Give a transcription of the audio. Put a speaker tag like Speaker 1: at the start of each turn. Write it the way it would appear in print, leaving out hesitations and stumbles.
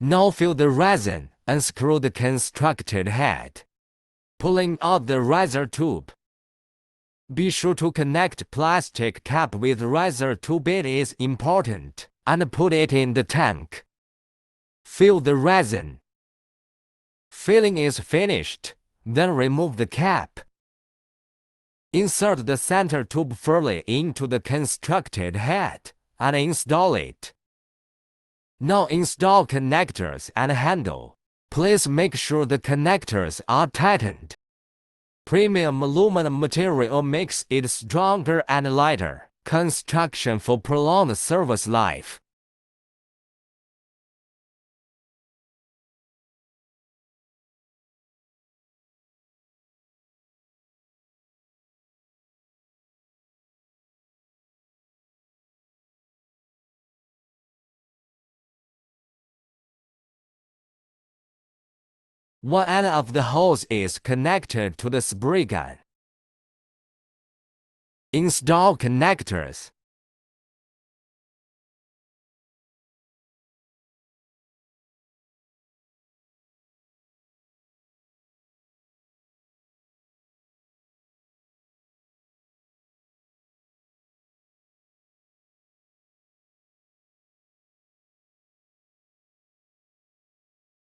Speaker 1: Now fill the resin, unscrew the constructed head, pulling out the riser tube. Be sure to connect plastic cap with riser tube. It is important, and put it in the tank. Fill the resin. Filling is finished, then remove the cap. Insert the center tube firmly into the constructed head, and install it. Now install connectors and handle. Please make sure the connectors are tightened. Premium aluminum material makes it stronger and lighter. Construction for prolonged service life. One end of the hose is connected to the spray gun. Install connectors.